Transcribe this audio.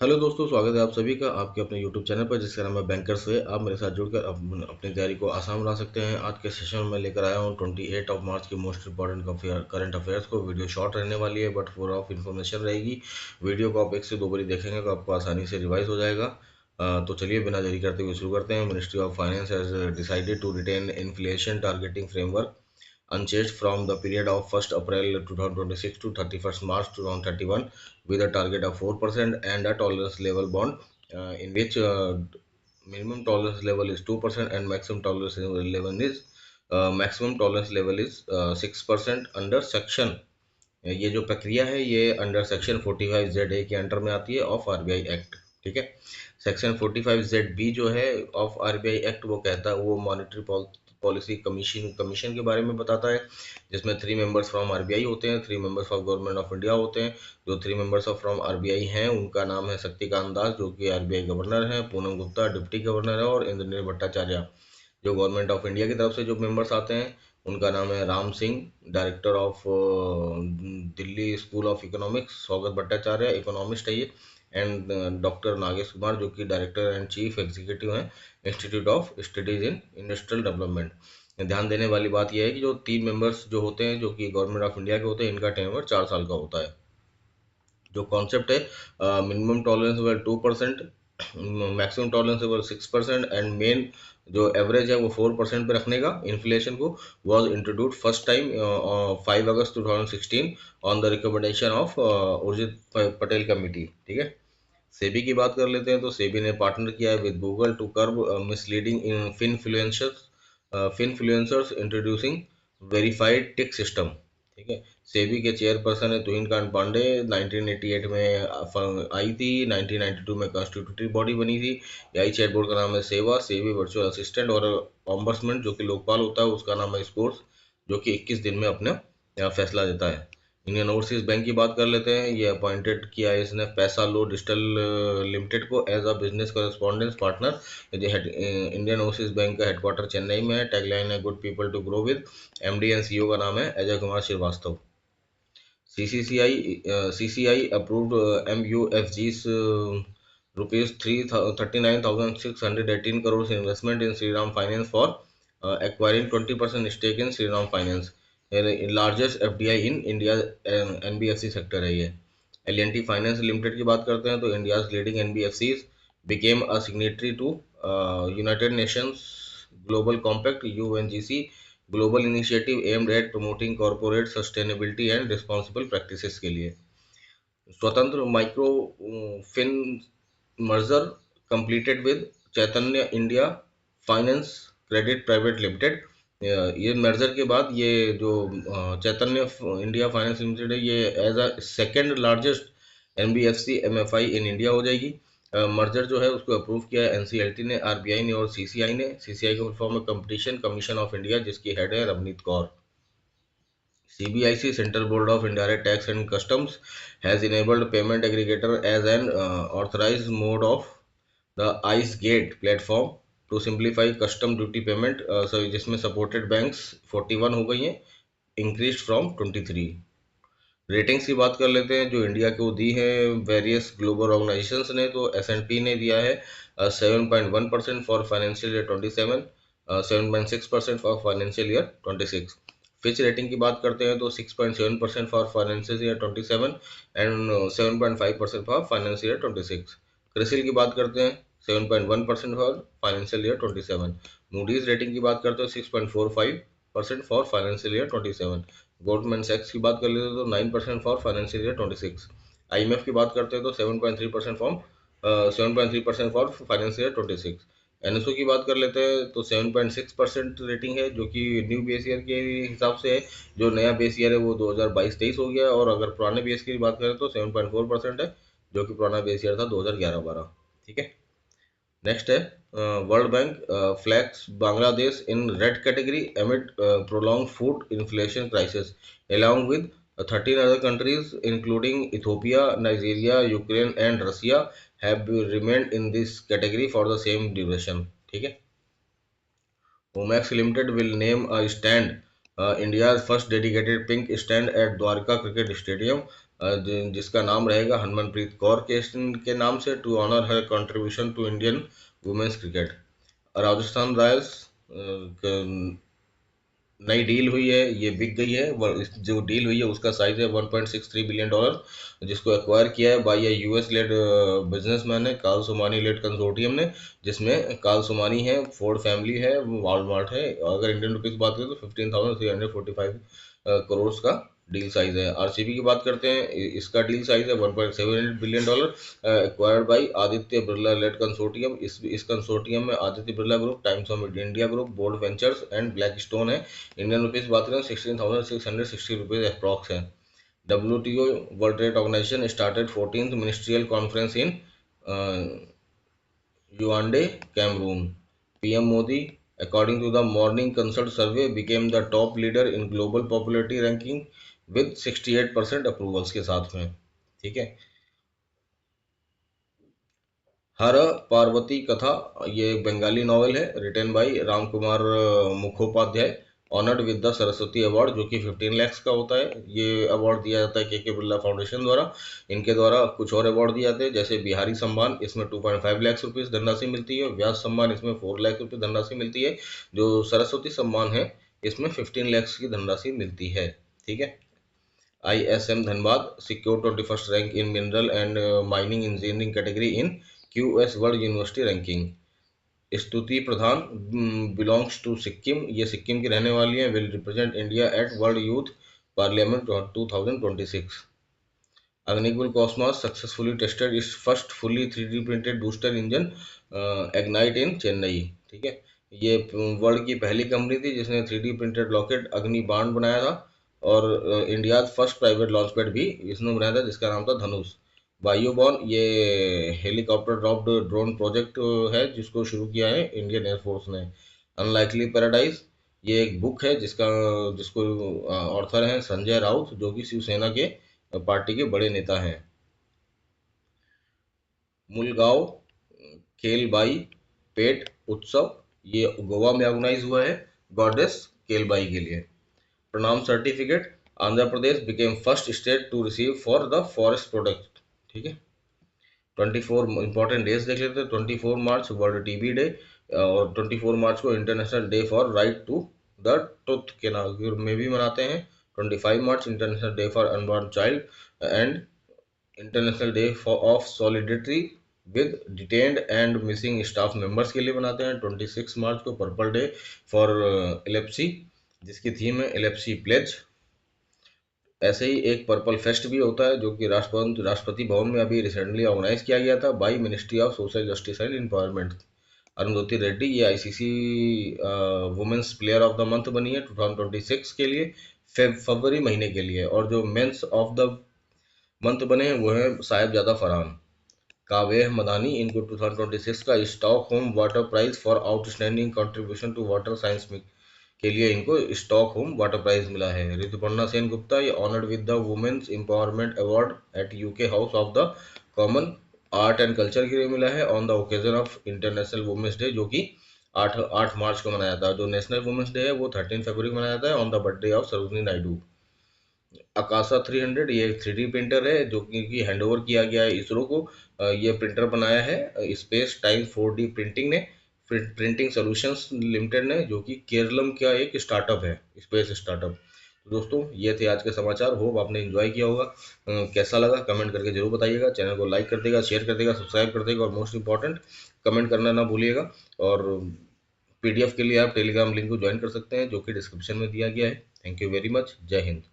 Hello दोस्तों, स्वागत है आप सभी का आपके अपने यूट्यूब चैनल पर जिसका नाम है बैंकर्स है। आप मेरे साथ जुड़कर अपनी तैयारी को आसान बना सकते हैं। आज के सेशन में मैं लेकर आया हूँ 28 मार्च की मोस्ट इंपॉर्टेंट करंट अफेयर्स को। वीडियो शॉर्ट रहने वाली है बट फुल ऑफ इन्फॉर्मेशन रहेगी। वीडियो को आप 1 से 2 बारी देखेंगे तो आपको आसानी से रिवाइज हो जाएगा। तो चलिए बिना देरी करते हुए शुरू करते हैं। Ministry of finance has decided to retain inflation targeting framework unchanged from the period of 1st April 2026 to 31st March 2031 with a target of 4% and a tolerance level bond in which minimum tolerance level is 2% and maximum tolerance level is 6% under section। ये जो प्रक्रिया है ये under section 45ZA के under में आती है of RBI act. ठीक है। सेक्शन 45ZB जो है ऑफ आरबीआई एक्ट वो कहता है, वो मॉनेटरी पॉलिसी कमीशन के बारे में बताता है, जिसमें 3 मेंबर्स फ्रॉम आरबीआई होते हैं, 3 members of government of India होते हैं। जो 3 मेंबर्स ऑफ फ्रॉम आरबीआई हैं उनका नाम है शक्तिकांत दास जो कि आरबीआई गवर्नर है, पूनम गुप्ता डिप्टी गवर्नर है और इंद्रनील भट्टाचार्य जो गवर्नमेंट ऑफ इंडिया की तरफ से जो मेंबर्स आते हैं उनका नाम है Ram Singh director of Delhi school of economics, स्वागत भट्टाचार्य इकोनॉमिस्ट है ये, एंड डॉक्टर नागेश कुमार जो कि डायरेक्टर एंड चीफ एग्जीक्यूटिव हैं institute of studies in industrial development. ध्यान देने वाली बात यह है कि जो 3 मेंबर्स जो होते हैं जो कि गवर्नमेंट ऑफ इंडिया के होते हैं इनका टेन्योर 4 साल का होता है। जो कॉन्सेप्ट है minimum tolerance level 2%, maximum tolerance level 6% and main जो एवरेज है वो 4% पे रखने का इन्फ्लेशन को was introduce first time 5 August 2016 on the recommendation of Urjit Patel committee. ठीक है। सेबी की बात कर लेते हैं तो सेबी ने पार्टनर किया है with Google to curb misleading in finfluencers introducing verified tick system. ठीक है। सेबी के चेयरपर्सन है तुहिन कांत पांडे, 1988 में आई थी, 1992 में कॉन्स्टिट्यूटिव बॉडी बनी थी। यही चैट बोर्ड का नाम है सेवा, सेबी वर्चुअल असिस्टेंट, और ऑम्बर्समेंट जो कि लोकपाल होता है उसका नाम है स्कोर्स जो कि 21 दिन में अपना फैसला देता है। इंडियन ओवरसीज बैंक की बात कर लेते हैं। ये अपॉइंटेड किया है इसने पैसा लो डिजिटल लिमिटेड को as a business correspondence partner. Indian overseas bank का हेडक्वार्टर चेन्नई में है। टैगलाइन है good people to grow with. MD and CEO का नाम है Ajay Kumar Srivastava. CCI approved MUFG's rupees 39,618 crores investment in Shriram Finance for acquiring 20% stake in Shriram Finance, largest FDI in India NBFC sector है ये। L&T Finance Limited की बात करते हैं तो India's leading NBFCs became a signatory to United Nations Global Compact UNGC global initiative aimed at promoting corporate sustainability and responsible practices के लिए। Svatantra micro fin merger completed with Chaitanya India finance credit private limited. ये merger के बाद ये जो चैतन्य India finance limited है ये as a second largest NBFC MFI in India हो जाएगी। मर्जर जो है उसको अप्रूव किया है एनसीएलटी ने, आरबीआई ने और सीसीआई ने। सीसीआई का फुल फॉर्म है कंपटीशन कमीशन ऑफ इंडिया जिसकी हेड है Ravneet Kaur. CBIC Central Board of Indirect Tax and Customs has enabled payment aggregator as an authorized mode of the ICE Gate platform to simplify custom duty payment। so जिसमें supported banks 41 हो गई हैं, increased from 23। Ratings की बात कर लेते हैं जो इंडिया को दी है वेरियस ग्लोबल ऑर्गेनाइजेशंस ने। तो S&P ने दिया है 7.1% for financial year 27, 7.6% for financial year 26। Fitch rating की बात करते हैं तो 6.7% for financial year 27 and 7.5% for financial year 26। CRISIL की बात करते हैं 7.1% for financial year 27। Moody's rating की बात करते हैं 6.45% फॉर फाइनेंशियल ईयर 27। गोल्डमैन सैक्स की बात कर लेते हैं तो 9% फॉर फाइनेंशियल ईयर 26। IMF की बात करते हैं तो 7.3% फॉर फाइनेंशियल ईयर 26। NSO की बात कर लेते हैं तो 7.6% रेटिंग है जो कि न्यू बेस ईयर के हिसाब से है। जो नया बेस ईयर है वो 2022-23 हो गया, और अगर पुराने बेस की बात करें तो 7.4% है जो कि पुराना बेस ईयर था 2011-12। ठीक है। नेक्स्ट है world bank flags Bangladesh in red category एमिड prolong food inflation crisis along with 13 other countries including Ethiopia, Nigeria, Ukraine and Russia have remained in this category for the same duration। ठीक है। Omax Limited will name a stand, India's first dedicated pink stand at Dwarka Cricket Stadium। जिसका नाम रहेगा हरमनप्रीत कौर के नाम से, to honour her contribution to Indian women's cricket. Rajasthan Royals नई deal हुई है, ये बिक गई है। जो डील हुई है उसका साइज है $1.63 बिलियन, जिसको एक्वायर किया है बाय यूएस लेड बिजनेसमैन है, कार्ल सोमानी लेड कंसोर्टियम ने, जिसमें कार्ल सोमानी है, फोर्ड फैमिली है, वॉलमार्ट है। अगर इंडियन रुपीज बात करें तो 15,345 करोड़ का डील साइज है। आरसीबी की बात करते हैं, इसका डील साइज है $1.78 billion, acquired by Aditya Birla led consortium. इस कंसोर्टियम में Aditya Birla group, Times of India group, bold ventures and black stone है। इंडियन रुपीज बात करें 16,660 रुपीज अप्रॉक्स है। WTO world trade organisation started 14th ministerial conference in Yaoundé, Cameroon. PM Modi, according to the Morning Consult survey, became the top leader in global popularity ranking with 68% approvals के साथ में। ठीक है। हर पार्वती कथा, ये Bengali novel है, written by Ram Kumar Mukhopadhyay, honoured with the Saraswati award, जो कि 15 lakhs का होता है। ये अवार्ड दिया जाता है के बिरला फाउंडेशन द्वारा। इनके द्वारा कुछ और अवार्ड दिए जाते हैं, जैसे बिहारी सम्मान, इसमें 2.5 lakhs रुपीज़ धनराशि मिलती है। व्यास सम्मान, इसमें 4 लाख रुपये धनराशि मिलती है। जो सरस्वती सम्मान है, इसमें 15 lakhs की धनराशि मिलती है। ठीक है। ISM Dhanbad secure 21st rank in mineral and mining engineering category in QS world university ranking. स्तुति प्रधान बिलोंग्स टू सिक्किम, ये सिक्किम की रहने वाली है, will represent India at world youth parliament 2026। Agnikul Cosmos successfully tested its first fully 3D printed booster engine Agnite in Chennai. ठीक है। ये world की पहली कंपनी थी जिसने 3D प्रिंटेड रॉकेट अग्नि बाण बनाया था, और India first private launch pad भी इसने बनाया था, जिसका नाम था धनुष। वायुबॉन, ये हेलीकॉप्टर ड्रॉप्ड ड्रोन प्रोजेक्ट है, जिसको शुरू किया है इंडियन एयरफोर्स ने। अनलाइकली पैराडाइज, ये एक बुक है जिसको ऑथर हैं संजय राउत, जो कि शिवसेना के पार्टी के बड़े नेता हैं। मुलगांव केलबाई पेट उत्सव, ये गोवा में ऑर्गेनाइज हुआ है गॉडेस केलबाई के लिए। प्रणाम certificate, Andhra Pradesh became first state to receive for the forest product. ठीक है। 24 इंपॉर्टेंट डेज देख लेते हैं। 24 मार्च वर्ल्ड टीबी डे, और 24 मार्च को international day for right to the truth के नाम में भी मनाते हैं। 25 मार्च international day for unborn child and international day of solidarity with detained and missing staff members के लिए बनाते हैं। 26 मार्च को पर्पल डे फॉर एपिलेप्सी, जिसकी थीम है एपिलेप्सी प्लेज। ऐसे ही एक पर्पल फेस्ट भी होता है, जो कि राष्ट्रपति भवन में अभी रिसेंटली ऑर्गेनाइज किया गया था by ministry of social justice and empowerment. Arundhati Reddy, ये ICC women's player of the month बनी है 2026 के लिए, फरवरी महीने के लिए। और जो मेंस ऑफ द मंथ बने हैं वो हैं साहिबजादा फरहान। कावेह मदानी, इनको 2026 का Stockholm water prize for outstanding contribution to water science के लिए इनको स्टॉकहोम वाटर प्राइज मिला है। ऋतुपर्णा सेन गुप्ता, ये honoured with the women's empowerment award at UK house of the common art and culture के लिए मिला है on the occasion of international women's day, जो कि 8 मार्च को मनाया था। जो नेशनल वुमेन्स डे है वो 13 फरवरी को मनाया जाता है on the birthday of Sarojini Naidu. Akasha 300, ये एक 3D प्रिंटर है जो कि हैंड ओवर किया गया है इसरो को। ये प्रिंटर बनाया है स्पेस टाइम 4D प्रिंटिंग ने, प्रिंटिंग सॉल्यूशंस लिमिटेड ने, जो कि केरलम का एक स्टार्टअप है, स्पेस स्टार्टअप। तो दोस्तों, ये थे आज के समाचार। होप आपने एंजॉय किया होगा। कैसा लगा कमेंट करके जरूर बताइएगा। चैनल को लाइक कर देगा, शेयर कर देगा, सब्सक्राइब कर देगा, और मोस्ट इंपॉर्टेंट कमेंट करना ना भूलिएगा। और PDF के लिए आप टेलीग्राम लिंक को ज्वाइन कर सकते हैं, जो कि डिस्क्रिप्शन में दिया गया है। Thank you very much. जय हिंद।